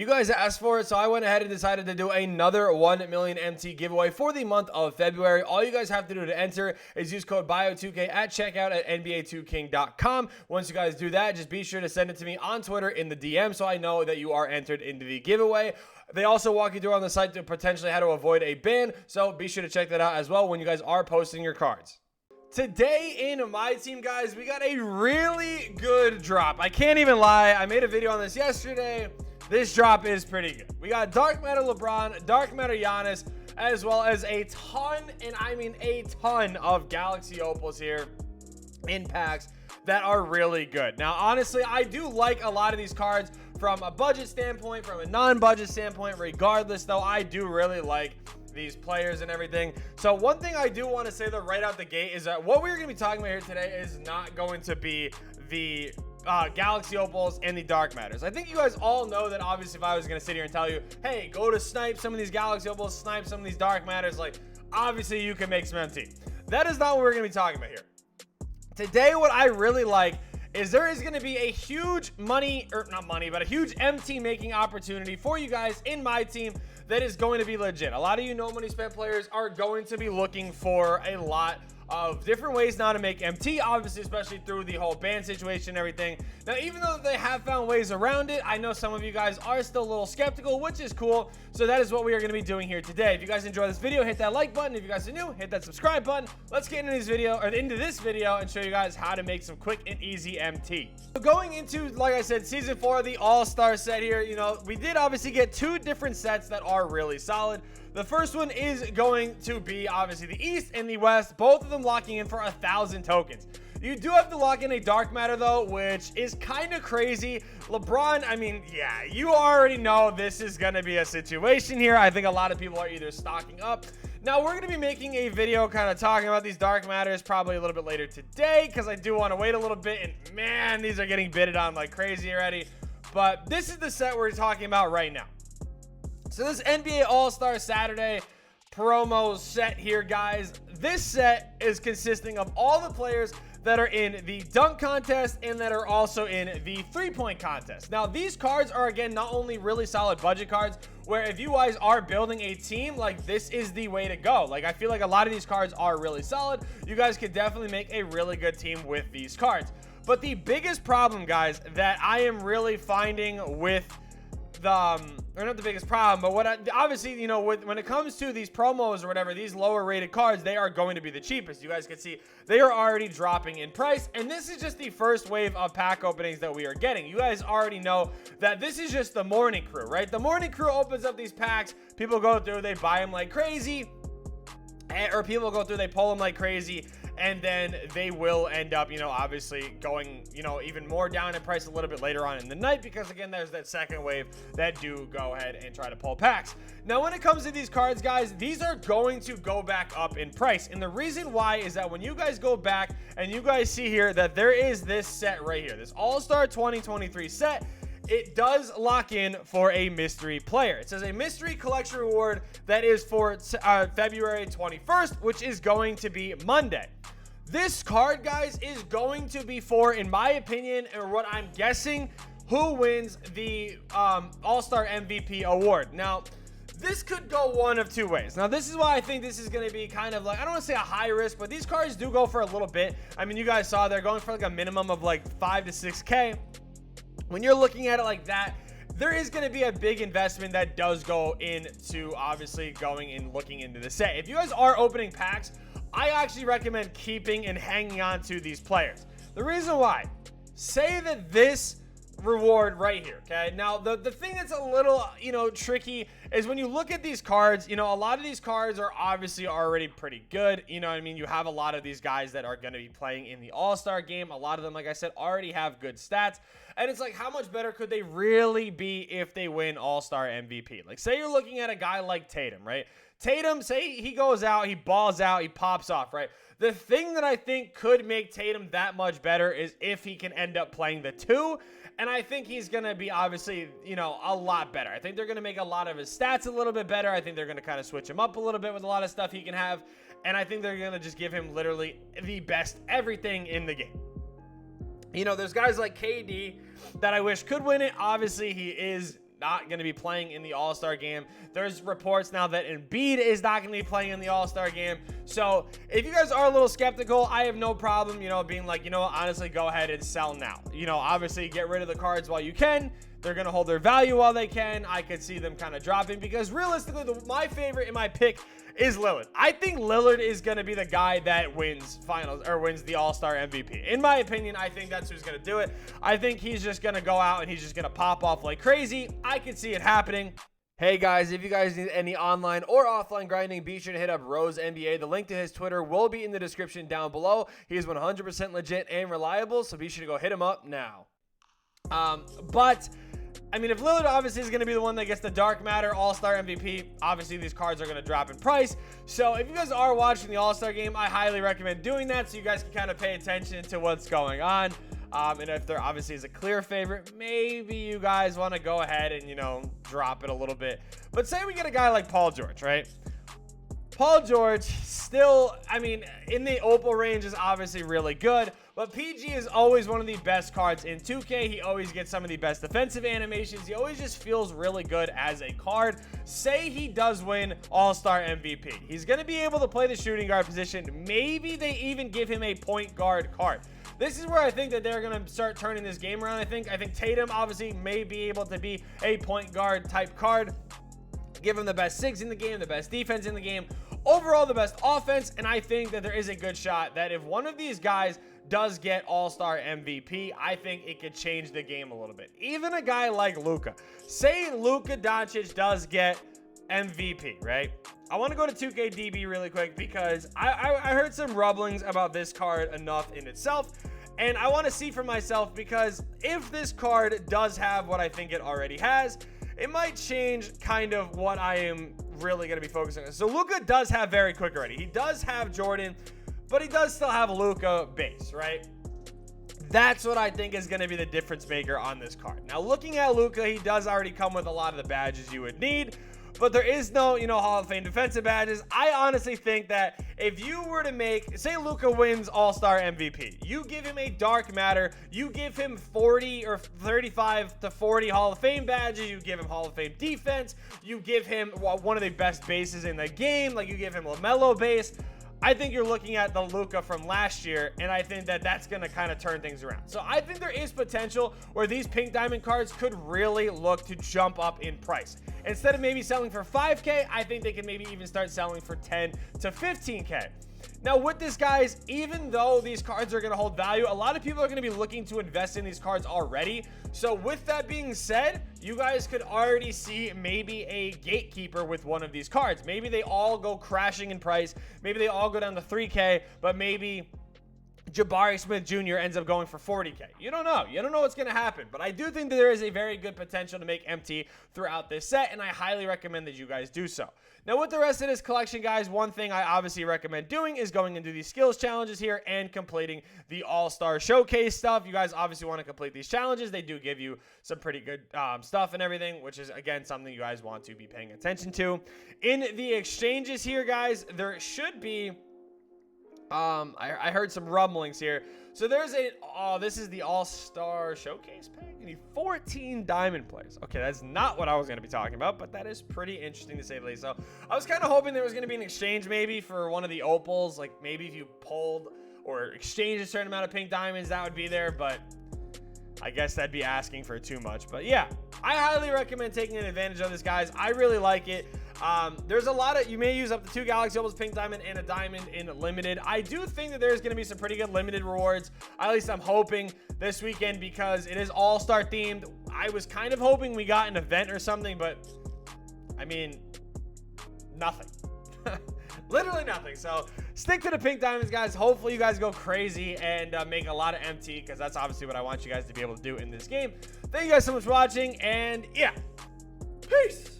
You guys asked for it, so I went ahead and decided to do another 1 million MT giveaway for the month of February. All you guys have to do to enter is use code BIO2K at checkout at NBA2King.com. Once you guys do that, just be sure to send it to me on Twitter in the DM so I know that you are entered into the giveaway. They also walk you through on the site to potentially how to avoid a ban, so be sure to check that out as well when you guys are posting your cards. Today in my team, guys, we got a really good drop. I can't even lie. I made a video on this yesterday. This drop is pretty good. We got Dark Matter LeBron, Dark Matter Giannis, as well as a ton, and I mean a ton of Galaxy Opals here in packs that are really good. Now, honestly, I do like a lot of these cards from a budget standpoint, from a non-budget standpoint. Regardless, though, I do really like these players and everything. So one thing I do want to say though right out the gate is that what we're going to be talking about here today is not going to be the Galaxy Opals and the Dark Matters. I think you guys all know that obviously if I was going to sit here and tell you, hey, go to snipe some of these Galaxy Opals, snipe some of these Dark Matters, like obviously you can make some MT. That is not what we're going to be talking about here. Today, what I really like is there is going to be a huge a huge MT making opportunity for you guys in my team that is going to be legit. A lot of you no money spent players are going to be looking for a lot of different ways now to make MT, obviously, especially through the whole ban situation and everything. Now, even though they have found ways around it, I know some of you guys are still a little skeptical, which is cool. So that is what we are going to be doing here today. If you guys enjoy this video, hit that like button. If you guys are new, hit that subscribe button. Let's get into this video and show you guys how to make some quick and easy MT. So going into, like I said, season 4 of the All-Star set here, you know, we did obviously get 2 different sets that are really solid. The first one is going to be obviously the East and the West, both of them locking in for 1,000 tokens. You do have to lock in a Dark Matter though, which is kind of crazy. LeBron, I mean, yeah, you already know this is going to be a situation here. I think a lot of people are either stocking up. Now, we're going to be making a video kind of talking about these Dark Matters probably a little bit later today because I do want to wait a little bit. And man, these are getting bidded on like crazy already. But this is the set we're talking about right now. So this NBA All-Star Saturday promo set here, guys, this set is consisting of all the players that are in the dunk contest and that are also in the three-point contest. Now, these cards are, again, not only really solid budget cards, where if you guys are building a team, like, this is the way to go. Like, I feel like a lot of these cards are really solid. You guys could definitely make a really good team with these cards. But the biggest problem, guys, that I am really finding with or not the biggest problem, but obviously, you know, when it comes to these promos or whatever, these lower rated cards, they are going to be the cheapest. You guys can see they are already dropping in price, and this is just the first wave of pack openings that we are getting. You guys already know that this is just the morning crew, right? The morning crew opens up these packs, people go through, they buy them like crazy, or people go through, they pull them like crazy, and then they will end up, you know, obviously going, you know, even more down in price a little bit later on in the night because, again, there's that second wave that do go ahead and try to pull packs. Now, when it comes to these cards, guys, these are going to go back up in price. And the reason why is that when you guys go back and you guys see here that there is this set right here, this All-Star 2023 set, it does lock in for a mystery player. It says a mystery collection reward that is for February 21st, which is going to be Monday. This card, guys, is going to be for, in my opinion, or what I'm guessing, who wins the All-Star MVP award. Now, this could go one of 2 ways. Now, this is why I think this is going to be kind of like, I don't want to say a high risk, but these cards do go for a little bit. I mean, you guys saw they're going for like a minimum of like 5 to 6K. When you're looking at it like that, there is going to be a big investment that does go into obviously going and looking into the set. If you guys are opening packs, I actually recommend keeping and hanging on to these players. The reason why, say that this reward right here, okay? Now, the thing that's a little, you know, tricky is when you look at these cards, you know, a lot of these cards are obviously already pretty good. You know what I mean? You have a lot of these guys that are going to be playing in the All-Star game. A lot of them, like I said, already have good stats. And it's like, how much better could they really be if they win All-Star MVP? Like, say you're looking at a guy like Tatum, right? Tatum, say he goes out, he balls out, he pops off, right? The thing that I think could make Tatum that much better is if he can end up playing the 2. And I think he's going to be obviously, you know, a lot better. I think they're going to make a lot of his stats a little bit better. I think they're going to kind of switch him up a little bit with a lot of stuff he can have. And I think they're going to just give him literally the best everything in the game. You know, there's guys like KD that I wish could win it. Obviously, he is not going to be playing in the All-Star game. There's reports now that Embiid is not going to be playing in the All-Star game. So if you guys are a little skeptical, I have no problem, being like, honestly, go ahead and sell now. Obviously get rid of the cards while you can. They're going to hold their value while they can. I could see them kind of dropping because realistically, my favorite in my pick is Lillard. I think Lillard is going to be the guy that wins the All-Star MVP. In my opinion, I think that's who's going to do it. I think he's just going to go out and he's just going to pop off like crazy. I could see it happening. Hey guys, if you guys need any online or offline grinding, be sure to hit up Rose NBA. The link to his Twitter will be in the description down below. He is 100% legit and reliable, so be sure to go hit him up now. If Lillard obviously is going to be the one that gets the Dark Matter All-Star MVP, obviously these cards are going to drop in price. So if you guys are watching the All-Star game, I highly recommend doing that so you guys can kind of pay attention to what's going on. And if there obviously is a clear favorite, maybe you guys want to go ahead and, drop it a little bit. But say we get a guy like Paul George, right? Paul George still, in the Opal range is obviously really good, but PG is always one of the best cards in 2K. He always gets some of the best defensive animations. He always just feels really good as a card. Say he does win All-Star MVP. He's going to be able to play the shooting guard position. Maybe they even give him a point guard card. This is where I think that they're going to start turning this game around, I think Tatum obviously may be able to be a point guard type card. Give him the best 6 in the game, the best defense in the game, overall the best offense, and I think that there is a good shot that if one of these guys does get All-Star MVP, I think it could change the game a little bit. Even a guy like Luka. Say Luka Doncic does get MVP, right? I want to go to 2KDB really quick because I heard some rumblings about this card enough in itself, and I want to see for myself because if this card does have what I think it already has, it might change kind of what I am really going to be focusing on. So Luka does have very quick already. He does have Jordan, but he does still have Luka base, right? That's what I think is going to be the difference maker on this card. Now, looking at Luka, he does already come with a lot of the badges you would need, but there is no, Hall of Fame defensive badges. I honestly think that if you were to make, say Luka wins All-Star MVP, you give him a Dark Matter, you give him 40 or 35 to 40 Hall of Fame badges, you give him Hall of Fame defense, you give him one of the best bases in the game, like you give him LaMelo base. I think you're looking at the Luka from last year, and I think that that's going to kind of turn things around. So I think there is potential where these pink diamond cards could really look to jump up in price. Instead of maybe selling for 5K, I think they can maybe even start selling for 10 to 15K. Now with this, guys, even though these cards are going to hold value, a lot of people are going to be looking to invest in these cards already. So with that being said, you guys could already see maybe a gatekeeper with one of these cards. Maybe they all go crashing in price. Maybe they all go down to 3K, but maybe Jabari Smith Jr. ends up going for 40K. You don't know. You don't know what's going to happen. But I do think that there is a very good potential to make MT throughout this set, and I highly recommend that you guys do so. Now, with the rest of this collection, guys, one thing I obviously recommend doing is going into these skills challenges here and completing the All-Star Showcase stuff. You guys obviously want to complete these challenges. They do give you some pretty good stuff and everything, which is, again, something you guys want to be paying attention to. In the exchanges here, guys, there should be... I heard some rumblings here. So there's this is the All-Star Showcase pack. You need 14 diamond players. Okay, that's not what I was going to be talking about, but that is pretty interesting to say the least. So I was kind of hoping there was going to be an exchange maybe for one of the opals. Like maybe if you pulled or exchanged a certain amount of pink diamonds, that would be there, but I guess that'd be asking for too much. But yeah, I highly recommend taking advantage of this, guys. I really like it. There's a lot of, you may use up to 2 Galaxy Opals, pink diamond, and a diamond in limited. I do think that there's going to be some pretty good limited rewards. At least I'm hoping this weekend because it is All-Star themed. I was kind of hoping we got an event or something, but I mean, nothing. Literally nothing. So stick to the pink diamonds, guys. Hopefully you guys go crazy and make a lot of MT because that's obviously what I want you guys to be able to do in this game. Thank you guys so much for watching, and yeah, peace.